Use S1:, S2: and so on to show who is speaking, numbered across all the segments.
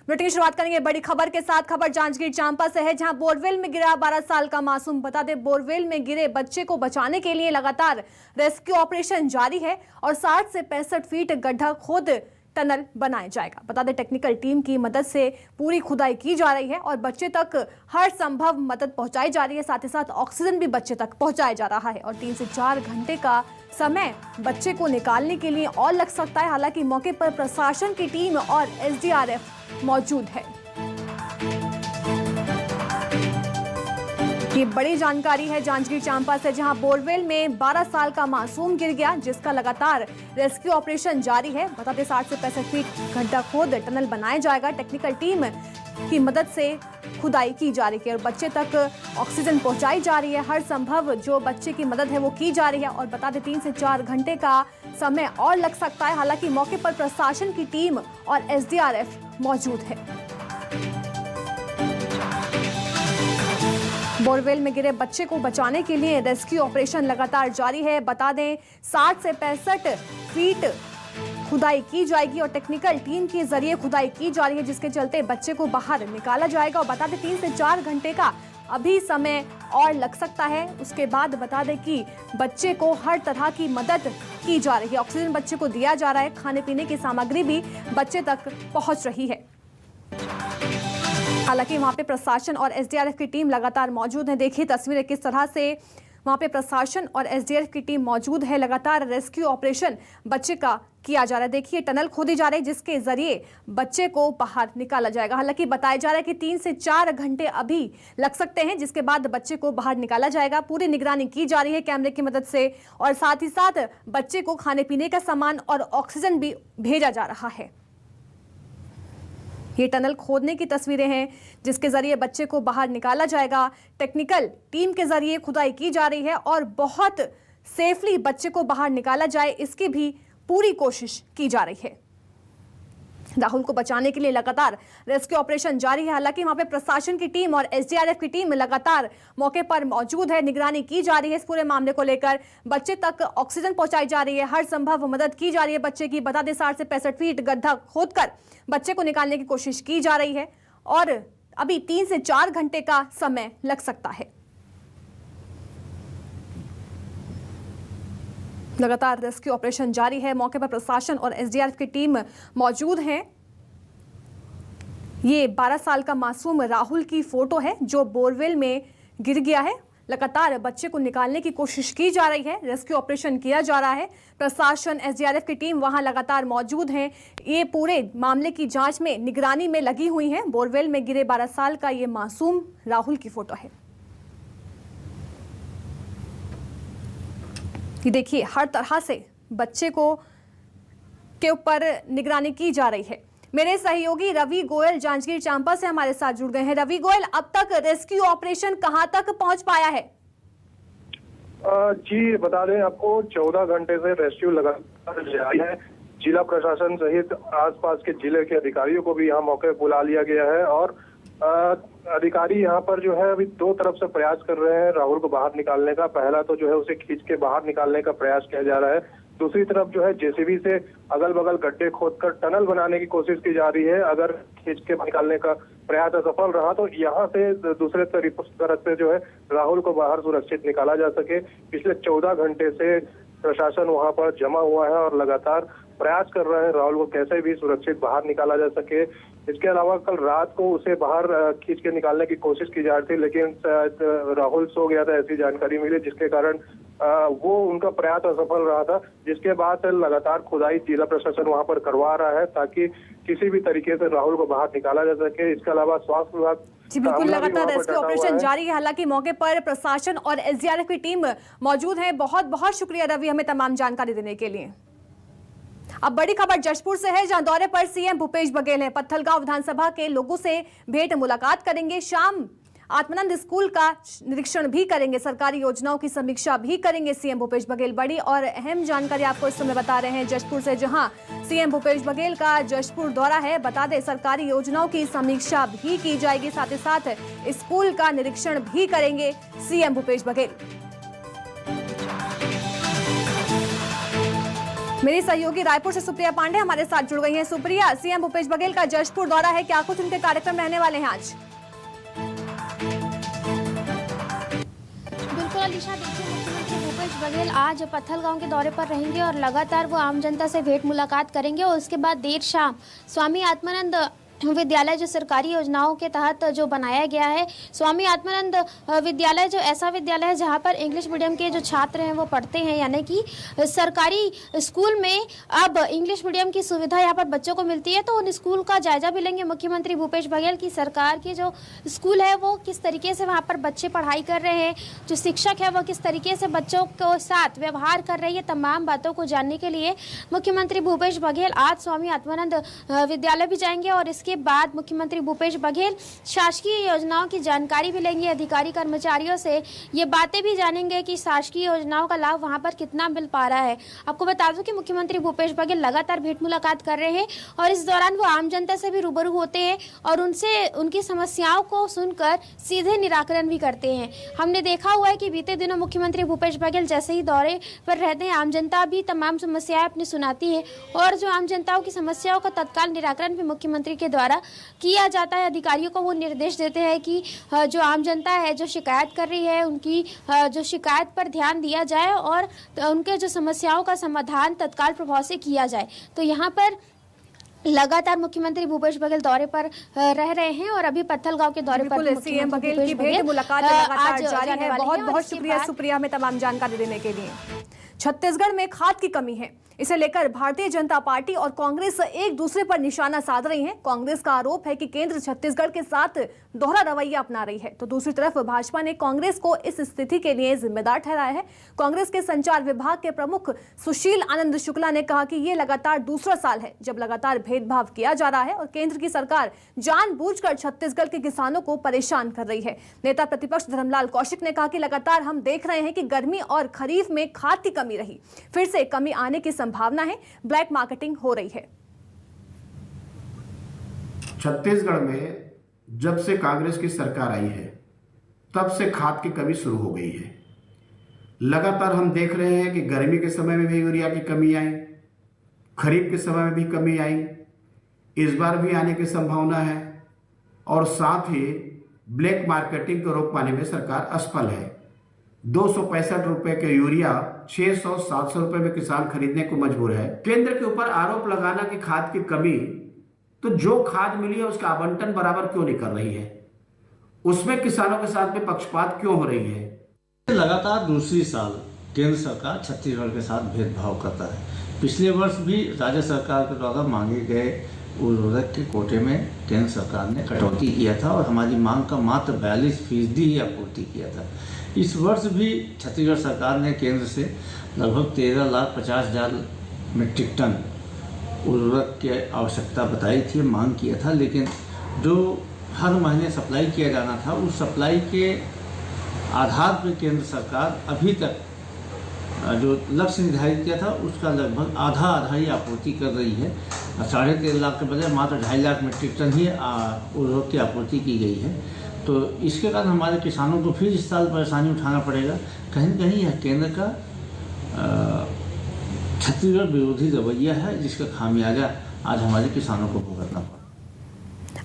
S1: Bulletin की शुरुआत करेंगे बड़ी खबर के साथ। खबर जांजगीर चांपा से है, जहां बोरवेल में गिरा 12 साल का मासूम। बता दें, बोरवेल में गिरे बच्चे को बचाने के लिए लगातार रेस्क्यू ऑपरेशन जारी है और 60 से 65 फीट गड्ढा खोद टनल बनाया जाएगा। बता दें, टेक्निकल टीम की मदद से पूरी खुदाई की जा रही है और बच्चे तक हर संभव मदद पहुंचाई जा रही है। साथ ही साथ ऑक्सीजन भी बच्चे तक पहुंचाया जा रहा है और 3 से 4 घंटे का समय बच्चे को निकालने के लिए और लग सकता है। हालांकि मौके पर प्रशासन की टीम और एसडीआरएफ मौजूद है। ये बड़ी जानकारी है जांजगीर चांपा से, जहां बोरवेल में 12 साल का मासूम गिर गया, जिसका लगातार रेस्क्यू ऑपरेशन जारी है। बताते 60 से 65 फीट गड्ढा खोद टनल बनाया जाएगा। टेक्निकल टीम की मदद से खुदाई की जा रही है और बच्चे तक ऑक्सीजन पहुंचाई जा रही है। हर संभव जो बच्चे की मदद है वो की जा रही है और बता दें 3 से 4 घंटे का समय और लग सकता है। हालांकि मौके पर प्रशासन की टीम और एसडीआरएफ मौजूद है। बोरवेल में गिरे बच्चे को बचाने के लिए रेस्क्यू ऑपरेशन लगातार जारी है। बता दें 60 से 65 फीट खुदाई की जाएगी और टेक्निकल टीम के जरिए खुदाई की जा रही है, जिसके चलते बच्चे को बाहर निकाला जाएगा। और बता दें 3 से 4 घंटे का अभी समय और लग सकता है। उसके बाद बता दें कि बच्चे को हर तरह की मदद की जा रही है। ऑक्सीजन बच्चे को दिया जा रहा है, खाने पीने की सामग्री भी बच्चे तक पहुंच रही है। हालांकि वहां पे प्रशासन और एसडीआरएफ की टीम लगातार मौजूद है। देखिए तस्वीरें किस तरह से वहां पे प्रशासन और एसडीआरएफ की टीम मौजूद है। लगातार रेस्क्यू ऑपरेशन बच्चे का किया जा रहा है। देखिए टनल खोदी जा रही है, जिसके जरिए बच्चे को बाहर निकाला जाएगा। हालांकि बताया जा रहा है कि 3 से 4 घंटे अभी लग सकते हैं, जिसके बाद बच्चे को बाहर निकाला जाएगा। पूरी निगरानी की जा रही है कैमरे की मदद से और साथ ही साथ बच्चे को खाने पीने का सामान और ऑक्सीजन भी भेजा जा रहा है। ये टनल खोदने की तस्वीरें हैं, जिसके जरिए बच्चे को बाहर निकाला जाएगा। टेक्निकल टीम के जरिए खुदाई की जा रही है और बहुत सेफली बच्चे को बाहर निकाला जाए, इसकी भी पूरी कोशिश की जा रही है। राहुल को बचाने के लिए लगातार रेस्क्यू ऑपरेशन जारी है। हालांकि वहां पे प्रशासन की टीम और एसडीआरएफ की टीम लगातार मौके पर मौजूद है। निगरानी की जा रही है इस पूरे मामले को लेकर। बच्चे तक ऑक्सीजन पहुंचाई जा रही है, हर संभव मदद की जा रही है बच्चे की। बता दें 60 से 65 फीट गड्ढा खोदकर बच्चे को निकालने की कोशिश की जा रही है और अभी 3 से 4 घंटे का समय लग सकता है। लगातार रेस्क्यू ऑपरेशन जारी है। मौके पर प्रशासन और एसडीआरएफ की टीम मौजूद है। ये 12 साल का मासूम राहुल की फोटो है जो बोरवेल में गिर गया है। लगातार बच्चे को निकालने की कोशिश की जा रही है, रेस्क्यू ऑपरेशन किया जा रहा है। प्रशासन एसडीआरएफ की टीम वहां लगातार मौजूद है। ये पूरे मामले की जांच में, निगरानी में लगी हुई है। बोरवेल में गिरे 12 साल का ये मासूम राहुल की फोटो है। ये देखिए हर तरह से बच्चे को के ऊपर निगरानी की जा रही है। मेरे सहयोगी रवि गोयल जांजगीर चांपा से हमारे साथ जुड़ गए हैं। रवि गोयल, अब तक रेस्क्यू ऑपरेशन कहां तक पहुंच पाया है?
S2: जी बता दें आपको, 14 घंटे से रेस्क्यू लगातार जारी है। जिला प्रशासन सहित आसपास के जिले के अधिकारियों को भी यहाँ मौके पर बुला लिया गया है और अधिकारी यहाँ पर जो है अभी 2 तरफ से प्रयास कर रहे हैं राहुल को बाहर निकालने का। पहला तो जो है उसे खींच के बाहर निकालने का प्रयास किया जा रहा है। दूसरी तरफ जो है जेसीबी से अगल बगल गड्ढे खोदकर टनल बनाने की कोशिश की जा रही है। अगर खींच के निकालने का प्रयास असफल रहा तो यहाँ से दूसरे तरफ से जो है राहुल को बाहर सुरक्षित निकाला जा सके। पिछले 14 घंटे से प्रशासन वहां पर जमा हुआ है और लगातार प्रयास कर रहे हैं राहुल को कैसे भी सुरक्षित बाहर निकाला जा सके। इसके अलावा कल रात को उसे बाहर खींच के निकालने की कोशिश की जा रही थी, लेकिन राहुल सो गया था, ऐसी जानकारी मिली, जिसके कारण वो उनका प्रयास असफल रहा था। जिसके बाद लगातार खुदाई जिला प्रशासन वहां पर करवा रहा है ताकि किसी भी तरीके से राहुल को बाहर निकाला जा सके। इसके अलावा स्वास्थ्य विभाग
S1: जी बिल्कुल, लगातार रेस्क्यू ऑपरेशन जारी है। हालांकि मौके पर प्रशासन और एसडीआरएफ की टीम मौजूद है। बहुत बहुत शुक्रिया रवि, हमें तमाम जानकारी देने के लिए। अब बड़ी खबर जशपुर से है, जहां दौरे पर सीएम भूपेश बघेल हैं। पत्थलगांव विधानसभा के लोगों से भेंट मुलाकात करेंगे। शाम आत्मानंद स्कूल का निरीक्षण भी करेंगे। सरकारी योजनाओं की समीक्षा भी करेंगे सीएम भूपेश बघेल। बड़ी और अहम जानकारी आपको इस समय बता रहे हैं जशपुर से, जहां सीएम भूपेश बघेल का जशपुर दौरा है। बता दें सरकारी योजनाओं की समीक्षा भी की जाएगी, साथ ही साथ स्कूल का निरीक्षण भी करेंगे सीएम भूपेश बघेल। मेरी सहयोगी रायपुर से सुप्रिया पांडे हमारे साथ जुड़ गई हैं। सुप्रिया, सीएम भूपेश बघेल का जशपुर दौरा है, क्या कुछ उनके कार्यक्रम रहने वाले हैं आज?
S3: बिल्कुल अलीशा, देखिए मुख्यमंत्री भूपेश बघेल आज पत्थलगांव के दौरे पर रहेंगे और लगातार वो आम जनता से भेंट मुलाकात करेंगे और उसके बाद देर शाम स्वामी आत्मानंद विद्यालय जो सरकारी योजनाओं के तहत जो बनाया गया है, स्वामी आत्मानंद विद्यालय जो ऐसा विद्यालय है जहां पर इंग्लिश मीडियम के जो छात्र हैं वो पढ़ते हैं, यानी कि सरकारी स्कूल में अब इंग्लिश मीडियम की सुविधा यहां पर बच्चों को मिलती है। तो उन स्कूल का जायजा भी लेंगे मुख्यमंत्री भूपेश बघेल की सरकार के जो स्कूल है वो किस तरीके से वहाँ पर बच्चे पढ़ाई कर रहे हैं, जो शिक्षक है वो किस तरीके से बच्चों के साथ व्यवहार कर रहे हैं, ये तमाम बातों को जानने के लिए मुख्यमंत्री भूपेश बघेल आज स्वामी आत्मानंद विद्यालय भी जाएंगे और इसके बाद मुख्यमंत्री भूपेश बघेल शासकीय योजनाओं की जानकारी भी लेंगे। अधिकारी कर्मचारियों से ये बातें भी जानेंगे कि शासकीय योजनाओं का लाभ वहां पर कितना मिल पा रहा है। आपको बता दूं कि मुख्यमंत्री भूपेश बघेल लगातार भेंट मुलाकात कर रहे हैं और इस दौरान वो आम जनता से भी रूबरू होते हैं और उनसे उनकी समस्याओं को सुनकर सीधे निराकरण भी करते हैं। हमने देखा हुआ है कि बीते दिनों मुख्यमंत्री भूपेश बघेल जैसे ही दौरे पर रहते हैं, आम जनता भी तमाम समस्याएं अपनी सुनाती है और जो आम जनताओं की समस्याओं का तत्काल निराकरण भी मुख्यमंत्री के द्वारा किया जाता है। अधिकारियों को वो निर्देश देते हैं कि जो आम जनता है जो शिकायत कर रही है उनकी जो शिकायत पर ध्यान दिया जाए और उनके जो समस्याओं का समाधान तत्काल प्रभाव से किया जाए। तो यहाँ पर लगातार मुख्यमंत्री भूपेश बघेल दौरे पर रह रहे हैं और अभी पत्थलगांव के दौरे पर
S1: सीएम बघेल की भेंट मुलाकात लगातार जारी है। बहुत बहुत शुक्रिया सुप्रिया में तमाम जानकारी देने के लिए। छत्तीसगढ़ में खाद की कमी है, इसे लेकर भारतीय जनता पार्टी और कांग्रेस एक दूसरे पर निशाना साध रही हैं। कांग्रेस का आरोप है कि केंद्र छत्तीसगढ़ के साथ दोहरा रवैया अपना रही है, तो दूसरी तरफ भाजपा ने कांग्रेस को इस स्थिति के लिए जिम्मेदार ठहराया है। कांग्रेस के संचार विभाग के प्रमुख सुशील आनंद शुक्ला ने कहा कि ये लगातार दूसरा साल है जब लगातार भेदभाव किया जा रहा है और केंद्र की सरकार जानबूझकर छत्तीसगढ़ के किसानों को परेशान कर रही है। नेता प्रतिपक्ष धर्मलाल कौशिक ने कहा कि लगातार हम देख रहे हैं कि गर्मी और खरीफ में खाद की कमी रही, फिर से कमी आने की संभावना है, ब्लैक मार्केटिंग हो रही है।
S4: छत्तीसगढ़ में जब से कांग्रेस की सरकार आई है तब से खाद की कमी शुरू हो गई है। लगातार हम देख रहे हैं कि गर्मी के समय में भी यूरिया की कमी आई, खरीफ के समय में भी कमी आई, इस बार भी आने की संभावना है और साथ ही ब्लैक मार्केटिंग को रोक पाने में सरकार असफल है। 265 रुपए के यूरिया 600-700 रुपए में किसान खरीदने को मजबूर है। केंद्र के ऊपर आरोप लगाना कि खाद की कमी, तो जो खाद मिली है उसका आवंटन बराबर क्यों नहीं कर रही है, उसमें किसानों के साथ में पक्षपात क्यों हो रही है।
S5: लगातार दूसरी साल केंद्र सरकार छत्तीसगढ़ के साथ भेदभाव करता है। पिछले वर्ष भी राज्य सरकार के द्वारा मांगे गए उर्वरक के कोटे में केंद्र सरकार ने कटौती किया था और हमारी मांग का मात्र 42% ही आपूर्ति किया था। इस वर्ष भी छत्तीसगढ़ सरकार ने केंद्र से लगभग 13,50,000 मीट्रिक टन उर्वरक की आवश्यकता बताई थी, मांग किया था, लेकिन जो हर महीने सप्लाई किया जाना था उस सप्लाई के आधार पर केंद्र सरकार अभी तक जो लक्ष्य निर्धारित किया था उसका लगभग आधा ही आपूर्ति कर रही है। 13.5 लाख के बजाय मात्र 2.5 लाख मीट्रिक टन ही उर्वरक की आपूर्ति की गई है। तो इसके कारण हमारे किसानों को फिर इस साल परेशानी उठाना पड़ेगा। कहीं न कहीं यह केंद्र का छत्तीसगढ़ विरोधी रवैया है जिसका खामियाजा आज हमारे किसानों को भुगतना पड़ा।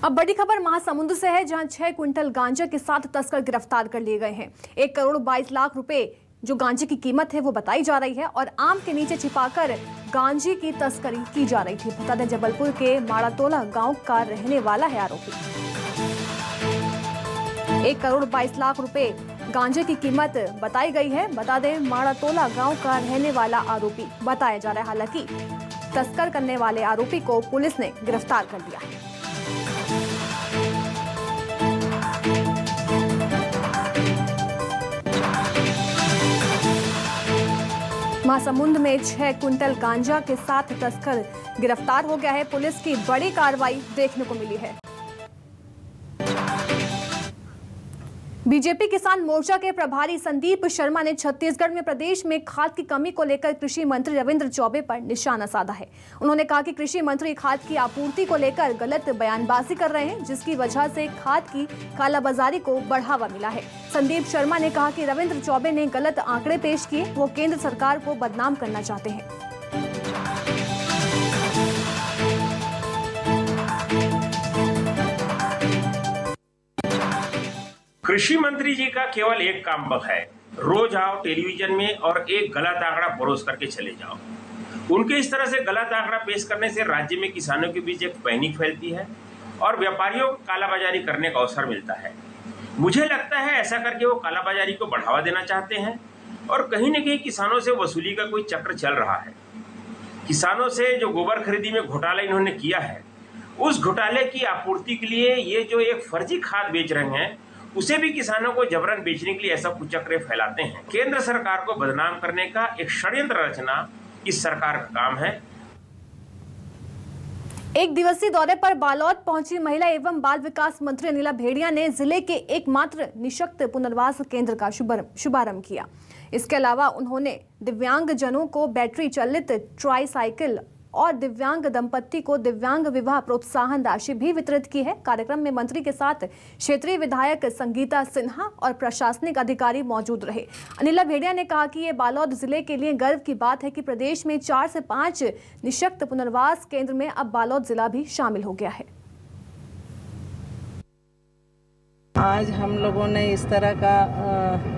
S1: अब बड़ी खबर महासमुंद से है, जहां 6 क्विंटल गांजा के साथ तस्कर गिरफ्तार कर लिए गए हैं। 1 करोड़ 22 लाख रुपए जो गांजे की कीमत है वो बताई जा रही है और आम के नीचे छिपाकर गांजे की तस्करी की जा रही थी। बता दें जबलपुर के माड़ातोला गांव का रहने वाला है आरोपी। 1 करोड़ 22 लाख रुपए गांजे की कीमत बताई गई है। बता दें माड़ातोला गांव का रहने वाला आरोपी बताया जा रहा है। हालांकि तस्कर करने वाले आरोपी को पुलिस ने गिरफ्तार कर लिया है। महासमुंद में 6 क्विंटल गांजा के साथ तस्कर गिरफ्तार हो गया है। पुलिस की बड़ी कार्रवाई देखने को मिली है। बीजेपी किसान मोर्चा के प्रभारी संदीप शर्मा ने छत्तीसगढ़ में प्रदेश में खाद की कमी को लेकर कृषि मंत्री रविंद्र चौबे पर निशाना साधा है। उन्होंने कहा कि कृषि मंत्री खाद की आपूर्ति को लेकर गलत बयानबाजी कर रहे हैं, जिसकी वजह से खाद की कालाबाजारी को बढ़ावा मिला है। संदीप शर्मा ने कहा कि रविंद्र चौबे ने गलत आंकड़े पेश किए, वो केंद्र सरकार को बदनाम करना चाहते हैं।
S6: कृषि मंत्री जी का केवल एक काम है, रोज आओ टेलीविजन में और एक गलत आंकड़ा परोस करके चले जाओ। उनके इस तरह से गलत आंकड़ा पेश करने से राज्य में किसानों के बीच एक पैनिक फैलती है और व्यापारियों को कालाबाजारी करने का अवसर मिलता है। मुझे लगता है ऐसा करके वो कालाबाजारी को बढ़ावा देना चाहते हैं और कहीं न कहीं किसानों से वसूली का कोई चक्र चल रहा है। किसानों से जो गोबर खरीदी में घोटाला इन्होंने किया है, उस घोटाले की आपूर्ति के लिए ये जो एक फर्जी खाद बेच रहे हैं, उसे भी किसानों को जबरन बेचने के लिए ऐसा कुचक्र फैलाते हैं। केंद्र सरकार को बदनाम करने का एक षड्यंत्र रचना इस सरकार का काम है।
S1: एक दिवसीय दौरे पर बालोद पहुंची महिला एवं बाल विकास मंत्री अनिला भेड़िया ने जिले के एकमात्र निःशक्त पुनर्वास केंद्र का शुभारंभ किया। इसके अलावा उन्होंने दिव्यांग जनों को बैटरी चालित ट्राईसाइकिल और दिव्यांग दंपत्ति को दिव्यांग विवाह प्रोत्साहन राशि भी वितरित की है। कार्यक्रम में मंत्री के साथ क्षेत्रीय विधायक संगीता सिन्हा और प्रशासनिक अधिकारी मौजूद रहे। अनिला भेड़िया ने कहा कि ये बालोद जिले के लिए गर्व की बात है कि प्रदेश में 4 से 5 निःशक्त पुनर्वास केंद्र में अब बालोद जिला भी शामिल हो गया है।
S7: आज हम लोगों ने इस तरह का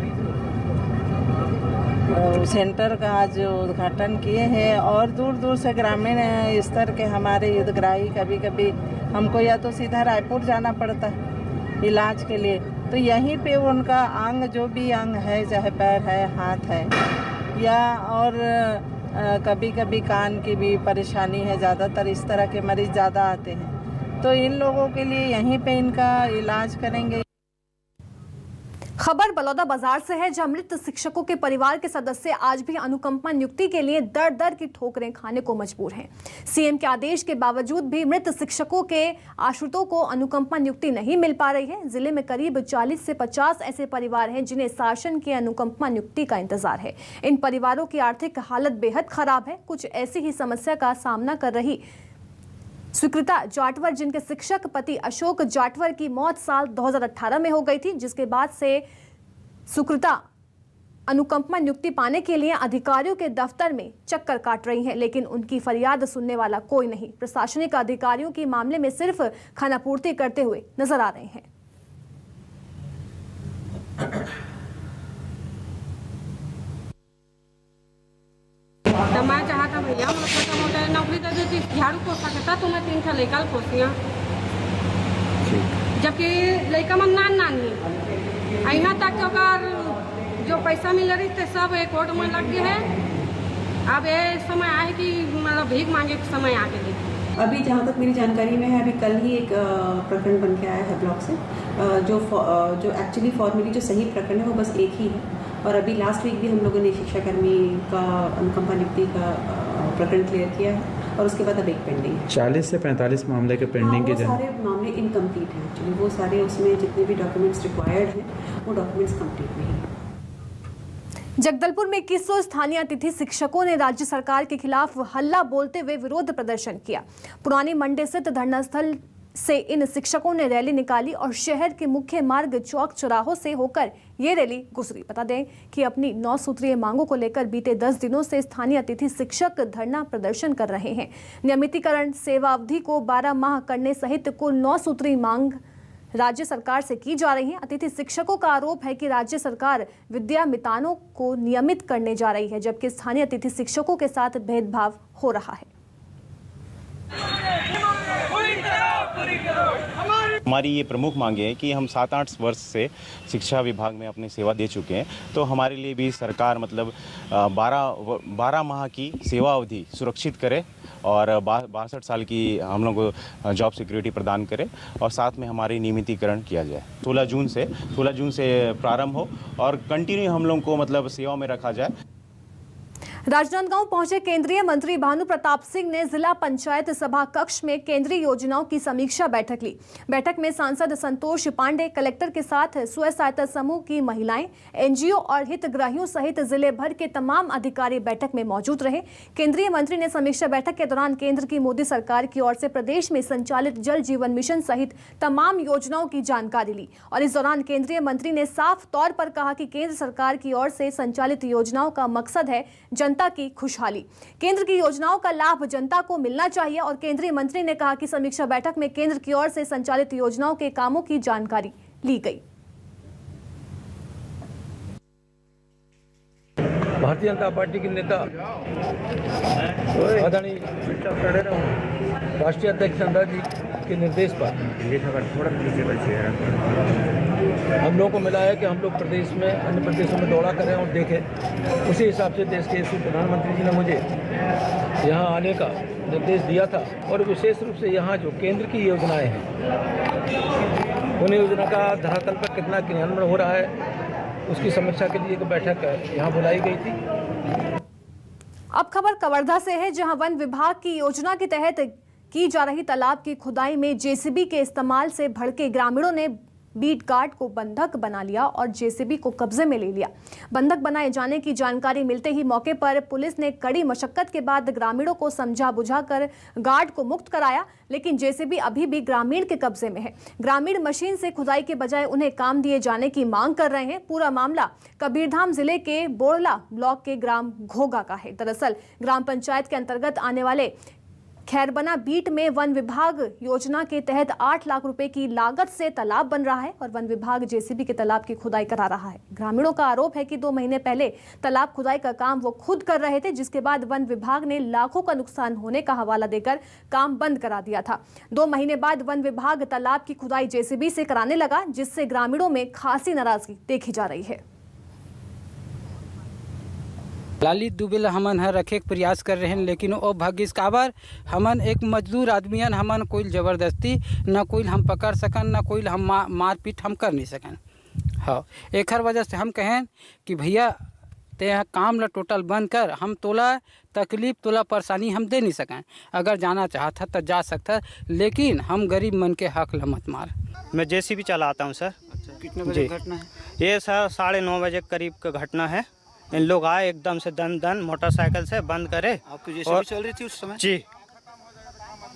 S7: सेंटर का आज उद्घाटन किए हैं और दूर दूर से ग्रामीण स्तर के हमारे हितग्राही कभी कभी हमको या तो सीधा रायपुर जाना पड़ता है इलाज के लिए, तो यहीं पे उनका अंग जो भी अंग है, चाहे पैर है, हाथ है या और कभी कभी कान की भी परेशानी है, ज़्यादातर इस तरह के मरीज़ ज़्यादा आते हैं, तो इन लोगों के लिए यहीं पे इनका इलाज करेंगे।
S1: खबर बलौदा बाजार से है, जहां मृत शिक्षकों के परिवार के सदस्य आज भी अनुकंपा नियुक्ति के लिए दर दर की ठोकरें खाने को मजबूर हैं। सीएम के आदेश के बावजूद भी मृत शिक्षकों के आश्रितों को अनुकंपा नियुक्ति नहीं मिल पा रही है। जिले में करीब 40 से 50 ऐसे परिवार हैं जिन्हें शासन की अनुकंपा नियुक्ति का इंतजार है। इन परिवारों की आर्थिक हालत बेहद खराब है। कुछ ऐसी ही समस्या का सामना कर रही स्वीकृता जाटवर, जिनके शिक्षक पति अशोक जाटवर की मौत साल 2018 में हो गई थी, जिसके बाद से स्वीकृता अनुकंपा नियुक्ति पाने के लिए अधिकारियों के दफ्तर में चक्कर काट रही हैं, लेकिन उनकी फरियाद सुनने वाला कोई नहीं। प्रशासनिक अधिकारियों की मामले में सिर्फ खानापूर्ति करते हुए नजर आ रहे हैं।
S8: मैं चाहता भैया छोटा मोटा नौकरी दे देती, झाड़ू पोछा करता तो मैं 3 लड़का पोसियाँ, जबकि लड़का मन नानी यहाँ तक अगर जो पैसा मिल रही थे सब एक कोर्ट में लग गए है। अब ये समय आए कि मतलब भीख मांगे के समय आ गए।
S9: अभी जहाँ तक मेरी जानकारी में है, अभी कल ही एक प्रकरण बन के आया है ब्लॉक से, जो एक्चुअली फॉर्मली जो सही प्रकरण है वो बस एक ही है। और अभी लास्ट वीक भी हम लोगों ने शिक्षाकर्मी का अनुकंपा नियुक्ति का प्रकरण क्लियर किया है और उसके बाद अब एक पेंडिंग है।
S10: 40 से 45 मामले के पेंडिंग के
S9: सारे मामले इनकम्प्लीट हैं एक्चुअली, वो सारे उसमें जितने भी डॉक्यूमेंट्स रिक्वायर्ड हैं वो डॉक्यूमेंट्स कंप्लीट नहीं हैं।
S1: जगदलपुर में 2100 स्थानीय अतिथि शिक्षकों ने राज्य सरकार के खिलाफ हल्ला बोलते हुए विरोध प्रदर्शन किया। पुरानी मंडी स्थित धरना स्थल से इन शिक्षकों ने रैली निकाली और शहर के मुख्य मार्ग चौक चौराहों से होकर ये रैली गुजरी। बता दें कि अपनी 9 सूत्रीय मांगों को लेकर बीते 10 दिनों से स्थानीय अतिथि शिक्षक धरना प्रदर्शन कर रहे हैं। नियमितीकरण, सेवा अवधि को 12 माह करने सहित कुल 9 सूत्रीय मांग राज्य सरकार से की जा रही है। अतिथि शिक्षकों का आरोप है कि राज्य सरकार विद्यामितानों को नियमित करने जा रही है, जबकि स्थानीय अतिथि शिक्षकों के साथ भेदभाव हो रहा है।
S11: हमारी ये प्रमुख मांगे है कि हम 7-8 वर्ष से शिक्षा विभाग में अपनी सेवा दे चुके हैं, तो हमारे लिए भी सरकार मतलब 12 माह की सेवा अवधि सुरक्षित करे और 62 साल की हम लोग को जॉब सिक्योरिटी प्रदान करे और साथ में हमारी नियमितीकरण किया जाए। 16 जून से प्रारंभ हो और कंटिन्यू हम लोग को मतलब सेवा में रखा जाए।
S1: राजनांदगांव पहुंचे केंद्रीय मंत्री भानु प्रताप सिंह ने जिला पंचायत सभा कक्ष में केंद्रीय योजनाओं की समीक्षा बैठक ली। बैठक में सांसद संतोष पांडे, कलेक्टर के साथ स्वयं सहायता समूह की महिलाएं, एनजीओ और हितग्राहियों सहित जिले भर के तमाम अधिकारी बैठक में मौजूद रहे। केंद्रीय मंत्री ने समीक्षा बैठक के दौरान केंद्र की मोदी सरकार की ओर से प्रदेश में संचालित जल जीवन मिशन सहित तमाम योजनाओं की जानकारी ली और इस दौरान केंद्रीय मंत्री ने साफ तौर पर कहा कि केंद्र सरकार की ओर से संचालित योजनाओं का मकसद है जनता की खुशहाली। केंद्र की योजनाओं का लाभ जनता को मिलना चाहिए और केंद्रीय मंत्री ने कहा कि समीक्षा बैठक में केंद्र की ओर से संचालित योजनाओं के कामों की जानकारी ली गई।
S12: भारतीय जनता पार्टी के नेता आदरणीय राष्ट्रीय अध्यक्ष नड्डा जी के निर्देश पर हम लोगों को मिला है कि हम लोग प्रदेश में अन्य प्रदेशों में दौरा करें और देखें। उसी हिसाब से देश के यशस्वी प्रधानमंत्री जी ने मुझे यहाँ आने का निर्देश दिया था और विशेष रूप से यहाँ जो केंद्र की योजनाएं हैं उन योजना का धरातल पर कितना क्रियान्वयन हो रहा है उसकी समीक्षा के लिए एक बैठक यहाँ बुलाई गई थी।
S1: अब खबर कवर्धा से है, जहां वन विभाग की योजना के तहत की जा रही तालाब की खुदाई में जेसीबी के इस्तेमाल से भड़के ग्रामीणों ने बीट गार्ड को बंधक बना लिया और जेसीबी को कब्जे में ले लिया। बंधक बनाए जाने की जानकारी मिलते ही मौके पर पुलिस ने कड़ी मशक्कत के बाद ग्रामीणों को समझा बुझाकर गार्ड को मुक्त कराया, लेकिन जेसीबी अभी भी ग्रामीण के कब्जे में है। ग्रामीण मशीन से खुदाई के बजाय उन्हें काम दिए जाने की मांग कर रहे हैं। पूरा मामला कबीरधाम जिले के बोरला ब्लॉक के ग्राम घोगा का है। दरअसल ग्राम पंचायत के अंतर्गत आने वाले खैरबना बीट में वन विभाग योजना के तहत 8 लाख रुपए की लागत से तालाब बन रहा है और वन विभाग जेसीबी के तालाब की खुदाई करा रहा है। ग्रामीणों का आरोप है कि 2 महीने पहले तालाब खुदाई का काम वो खुद कर रहे थे, जिसके बाद वन विभाग ने लाखों का नुकसान होने का हवाला देकर काम बंद करा दिया था। 2 महीने बाद वन विभाग तालाब की खुदाई जेसीबी से कराने लगा, जिससे ग्रामीणों में खासी नाराजगी देखी जा रही है।
S13: लाली दुबिल हमन हर रखे के प्रयास कर रहे हैं, लेकिन वो भाग्यस काबर हमन एक मजदूर आदमियन हमन कोई ज़बरदस्ती न कोई हम पकड़ सकन न कोई हम मारपीट हम कर नहीं सकन। हाँ, एक हर वजह से हम कहें कि भैया ते काम ला टोटल बंद कर, हम तोला तकलीफ तोला परेशानी हम दे नहीं सकें। अगर जाना चाहता तो जा सकता, लेकिन हम गरीब मन के हक ला मत मार।
S14: मैं जेसीबी चलाता हूँ सर।
S13: अच्छा, कितने बजे घटना है
S14: ये? सर 9:30 बजे करीब का घटना है। इन लोग आए एकदम से दन मोटरसाइकिल से बंद करे।
S13: आपकी जेसीबी चल रही थी उस समय?
S14: जी,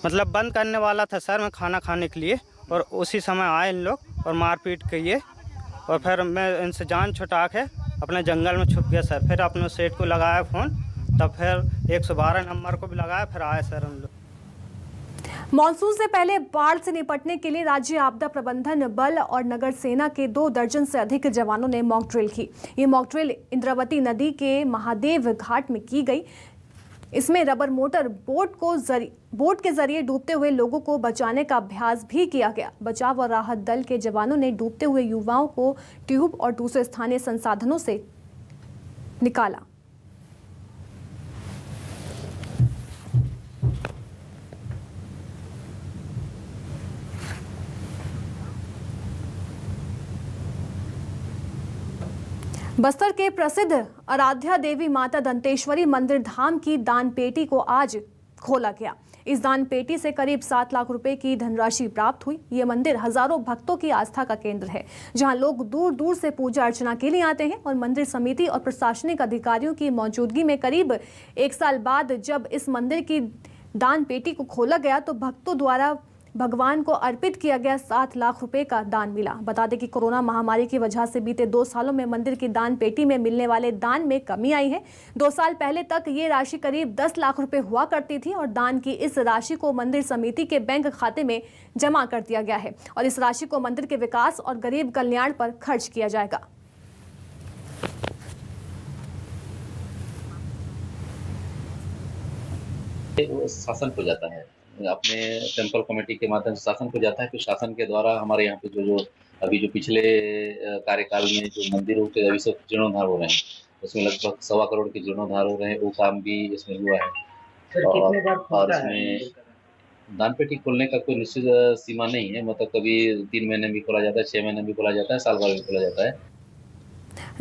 S14: मतलब बंद करने वाला था सर मैं खाना खाने के लिए, और उसी समय आए इन लोग और मारपीट किए और फिर मैं इनसे जान छुटा के अपने जंगल में छुप गया सर। फिर अपने सेठ को लगाया फ़ोन, तब फिर 112 नंबर को भी लगाया, फिर आए सर हम लोग।
S1: मॉनसून से पहले बाढ़ से निपटने के लिए राज्य आपदा प्रबंधन बल और नगर सेना के 2 दर्जन से अधिक जवानों ने मॉक ड्रिल की। ये मॉक ड्रिल इंद्रावती नदी के महादेव घाट में की गई। इसमें रबर मोटर बोट के जरिए डूबते हुए लोगों को बचाने का अभ्यास भी किया गया। बचाव और राहत दल के जवानों ने डूबते हुए युवाओं को ट्यूब और दूसरे स्थानीय संसाधनों से निकाला। बस्तर के प्रसिद्ध आराध्या देवी माता दंतेश्वरी मंदिर धाम की दान पेटी को आज खोला गया। इस दान पेटी से करीब 7 लाख रुपए की धनराशि प्राप्त हुई। ये मंदिर हजारों भक्तों की आस्था का केंद्र है, जहां लोग दूर दूर से पूजा अर्चना के लिए आते हैं और मंदिर समिति और प्रशासनिक अधिकारियों की मौजूदगी में करीब 1 साल बाद जब इस मंदिर की दान पेटी को खोला गया तो भक्तों द्वारा भगवान को अर्पित किया गया 7 लाख रुपए का दान मिला। बता दें कि कोरोना महामारी की वजह से बीते 2 सालों में मंदिर की दान पेटी में मिलने वाले दान में कमी आई है। 2 साल पहले तक ये राशि करीब 10 लाख रुपए हुआ करती थी और दान की इस राशि को मंदिर समिति के बैंक खाते में जमा कर दिया गया है और इस राशि को मंदिर के विकास और गरीब कल्याण पर खर्च किया जाएगा।
S15: शासन को जाता है, अपने टेम्पल कमेटी के माध्यम से शासन को जाता है। फिर शासन के द्वारा हमारे यहाँ पे जो अभी जो पिछले कार्यकाल में जो मंदिरों के अभी सब जीर्णोद्धार हो रहे हैं, उसमें लगभग 1.25 करोड़ के जीर्णोद्धार हो रहे हैं। वो काम भी इसमें हुआ है। और इसमें दान पेटी खोलने का कोई निश्चित सीमा नहीं है, मतलब कभी 3 महीने भी खोला जाता है, 6 महीने भी खोला जाता है, साल भर भी खोला जाता है।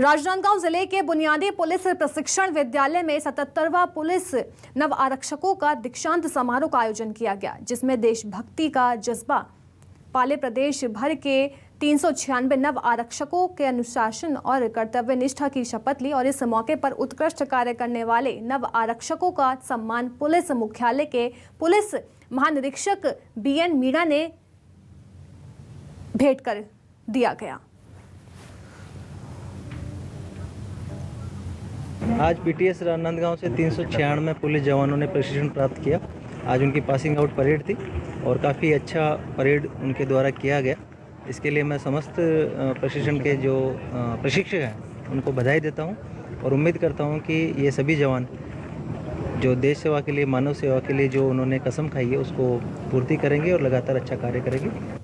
S1: राजनांदगांव जिले के बुनियादी पुलिस प्रशिक्षण विद्यालय में 77वां पुलिस नव आरक्षकों का दीक्षांत समारोह का आयोजन किया गया, जिसमें देशभक्ति का जज्बा पाले प्रदेश भर के 396 नव आरक्षकों के अनुशासन और कर्तव्य निष्ठा की शपथ ली और इस मौके पर उत्कृष्ट कार्य करने वाले नव आरक्षकों का सम्मान पुलिस मुख्यालय के पुलिस महानिरीक्षक BN मीणा ने भेंट कर दिया गया।
S16: आज PTS राजनांदगांव से 396 पुलिस जवानों ने प्रशिक्षण प्राप्त किया। आज उनकी पासिंग आउट परेड थी और काफ़ी अच्छा परेड उनके द्वारा किया गया। इसके लिए मैं समस्त प्रशिक्षण के जो प्रशिक्षक हैं उनको बधाई देता हूं और उम्मीद करता हूँ कि ये सभी जवान जो देश सेवा के लिए, मानव सेवा के लिए जो उन्होंने कसम खाई है उसको पूर्ति करेंगे और लगातार अच्छा कार्य करेंगे।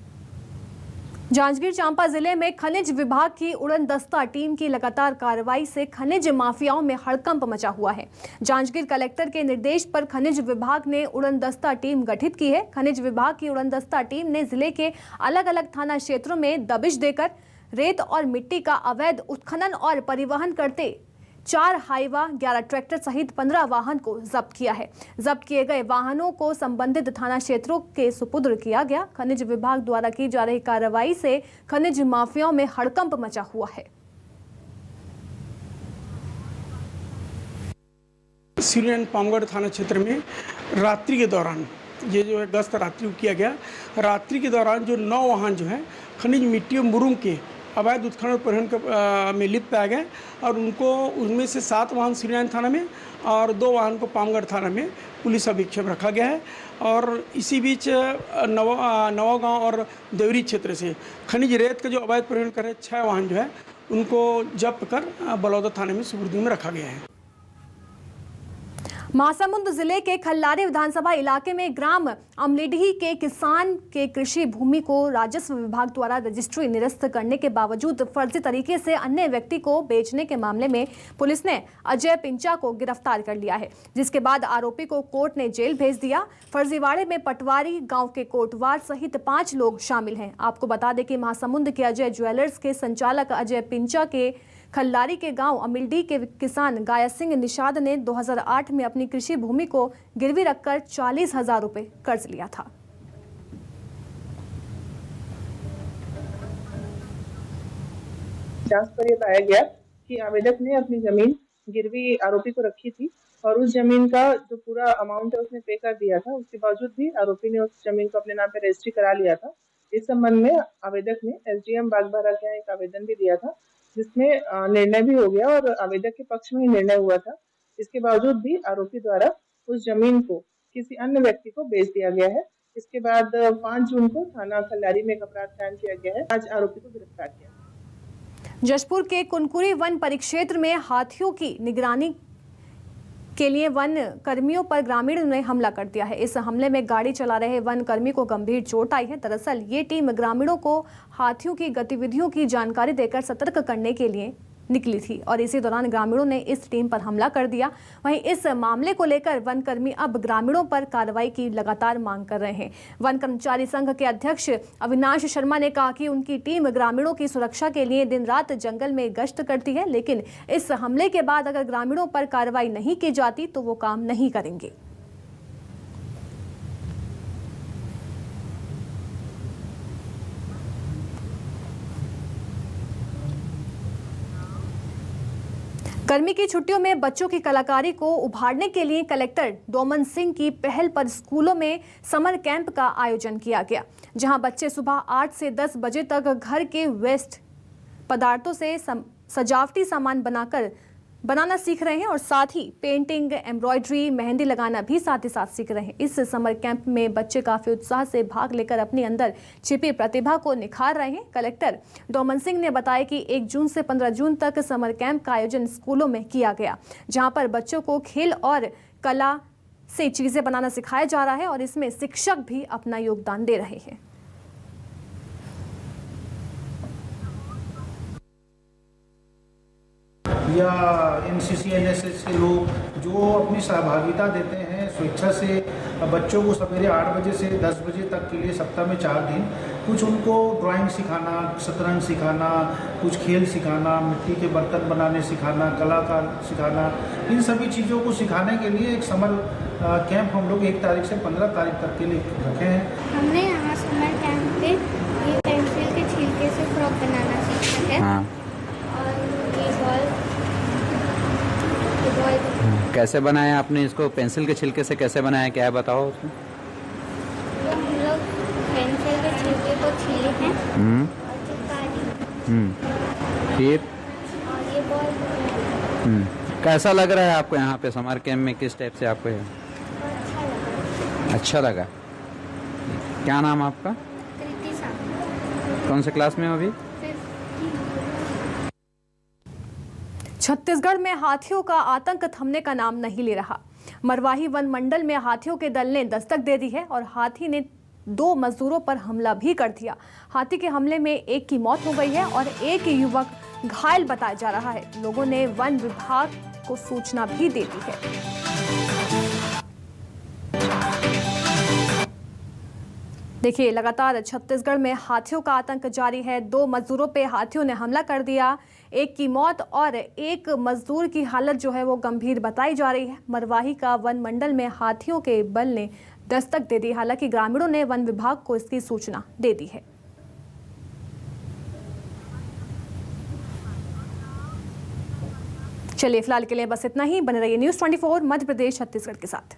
S1: जांजगीर चांपा जिले में खनिज विभाग की उड़नदस्ता टीम की लगातार कार्रवाई से खनिज माफियाओं में हड़कंप मचा हुआ है। जांजगीर कलेक्टर के निर्देश पर खनिज विभाग ने उड़नदस्ता टीम गठित की है। खनिज विभाग की उड़नदस्ता टीम ने जिले के अलग अलग थाना क्षेत्रों में दबिश देकर रेत और मिट्टी का अवैध उत्खनन और परिवहन करते 4 हाईवा, 11 ट्रैक्टर सहित 15 वाहन को जब्त किया है। जब्त किए गए वाहनों को संबंधित थाना क्षेत्रों के सुपुर्द किया गया। खनिज विभाग द्वारा की जा रही कार्रवाई से खनिज माफियाओं में हड़कंप मचा हुआ है।
S17: सिरियन पामगढ़ थाना क्षेत्र में रात्रि के दौरान ये जो है गश्त रात्रि को किया गया। रात्रि के दौरान जो 9 वाहन जो है खनिज मिट्टी और मुरुम के अवैध उत्खनन परिवहन में लिप्त पाए गए और उनमें से 7 वाहन सिरियान थाना में और 2 वाहन को पामगढ़ थाना में पुलिस अधीक्षक रखा गया है। और इसी बीच नवागांव और देवरी क्षेत्र से खनिज रेत का जो अवैध परिवहन कर रहे 6 वाहन जो है उनको जब्त कर बलौदा थाने में सुपुर्द में रखा गया है।
S1: महासमुंद जिले के खल्लारी विधानसभा इलाके में ग्राम अमलीडीह के किसान के कृषि भूमि को राजस्व विभाग द्वारा रजिस्ट्री निरस्त करने के बावजूद फर्जी तरीके से अन्य व्यक्ति को बेचने के मामले में पुलिस ने अजय पिंचा को गिरफ्तार कर लिया है, जिसके बाद आरोपी को कोर्ट ने जेल भेज दिया। फर्जीवाड़े में पटवारी गांव के कोटवार सहित 5 लोग शामिल हैं। आपको बता दें कि महासमुंद के अजय ज्वेलर्स के संचालक अजय पिंचा के खल्लारी के गांव अमिलडी के किसान गाया सिंह निषाद ने 2008 में अपनी कृषि भूमि को गिरवी रखकर 40,000 रुपए कर्ज लिया था।
S18: जांच पर यह पाया गया कि आवेदक ने अपनी जमीन गिरवी आरोपी को रखी थी और उस जमीन का जो पूरा अमाउंट है उसने पे कर दिया था। उसके बावजूद भी आरोपी ने उस जमीन को अपने नाम पे रजिस्ट्री करा लिया था। इस संबंध में आवेदक ने एसडीएम बागबारा के यहाँ एक आवेदन भी दिया था, जिसमें निर्णय भी हो गया और आवेदक के पक्ष में ही निर्णय हुआ था। इसके बावजूद भी आरोपी द्वारा उस जमीन को किसी अन्य व्यक्ति को बेच दिया गया है। इसके बाद 5 जून को थाना खल्लारी में एक अपराध कायम किया गया है। आज आरोपी को गिरफ्तार किया।
S1: जशपुर के कुनकुरी वन परिक्षेत्र में हाथियों की निगरानी के लिए वन कर्मियों पर ग्रामीणों ने हमला कर दिया है। इस हमले में गाड़ी चला रहे वन कर्मी को गंभीर चोट आई है। दरअसल ये टीम ग्रामीणों को हाथियों की गतिविधियों की जानकारी देकर सतर्क करने के लिए निकली थी और इसी दौरान ग्रामीणों ने इस टीम पर हमला कर दिया। वहीं इस मामले को लेकर वन कर्मी अब ग्रामीणों पर कार्रवाई की लगातार मांग कर रहे हैं। वन कर्मचारी संघ के अध्यक्ष अविनाश शर्मा ने कहा कि उनकी टीम ग्रामीणों की सुरक्षा के लिए दिन रात जंगल में गश्त करती है, लेकिन इस हमले के बाद अगर ग्रामीणों पर कार्रवाई नहीं की जाती तो वो काम नहीं करेंगे। गर्मी की छुट्टियों में बच्चों की कलाकारी को उभारने के लिए कलेक्टर डोमन सिंह की पहल पर स्कूलों में समर कैंप का आयोजन किया गया, जहां बच्चे सुबह 8 से 10 बजे तक घर के वेस्ट पदार्थों से सजावटी सामान बनाना सीख रहे हैं और साथ ही पेंटिंग, एम्ब्रॉयडरी, मेहंदी लगाना भी साथ ही साथ सीख रहे हैं। इस समर कैंप में बच्चे काफी उत्साह से भाग लेकर अपने अंदर छिपी प्रतिभा को निखार रहे हैं। कलेक्टर डोमन सिंह ने बताया कि 1 जून से 15 जून तक समर कैंप का आयोजन स्कूलों में किया गया, जहां पर बच्चों को खेल और कला से चीजें बनाना सिखाया जा रहा है और इसमें शिक्षक भी अपना योगदान दे रहे हैं।
S4: या एनसीसी एनएसएस के लोग जो अपनी सहभागिता देते हैं स्वेच्छा से बच्चों को सवेरे 8 बजे से 10 बजे तक के लिए सप्ताह में 4 दिन कुछ उनको ड्राइंग सिखाना, शतरंज सिखाना, कुछ खेल सिखाना, मिट्टी के बर्तन बनाने सिखाना, कलाकार सिखाना, इन सभी चीज़ों को सिखाने के लिए एक समर कैंप हम लोग 1 तारीख से 15 तारीख तक के लिए रखे हैं।
S3: हमने यहाँ समर कैंप पे ये पेंसिल के छिलके से फ्रॉक बनाना सीखा है। और ये बॉल
S10: कैसे बनाया आपने इसको? पेंसिल के छिलके से कैसे बनाया, क्या है बताओ उसमें?
S3: हम लोग पेंसिल के छिलके को छीले हैं और चिपका दी।
S10: फिर
S3: और ये बॉल।
S10: कैसा लग रहा है आपको यहाँ पे समर कैंप में? किस टाइप से आपको है? अच्छा लगा। क्या नाम आपका?
S3: कृति साहब।
S10: कौन से क्लास में हो अभी?
S1: छत्तीसगढ़ में हाथियों का आतंक थमने का नाम नहीं ले रहा। मरवाही वन मंडल में हाथियों के दल ने दस्तक दे दी है और हाथी ने 2 मजदूरों पर हमला भी कर दिया। हाथी के हमले में एक की मौत हो गई है और एक युवक घायल बताया जा रहा है। लोगों ने वन विभाग को सूचना भी दे दी है। देखिए, लगातार छत्तीसगढ़ में हाथियों का आतंक जारी है। 2 मजदूरों पे हाथियों ने हमला कर दिया, एक की मौत और एक मजदूर की हालत जो है वो गंभीर बताई जा रही है। मरवाही का वन मंडल में हाथियों के बल ने दस्तक दे दी। हालांकि ग्रामीणों ने वन विभाग को इसकी सूचना दे दी है। चलिए, फिलहाल के लिए बस इतना ही। बने रहिए न्यूज़ 24 मध्य प्रदेश छत्तीसगढ़ के साथ।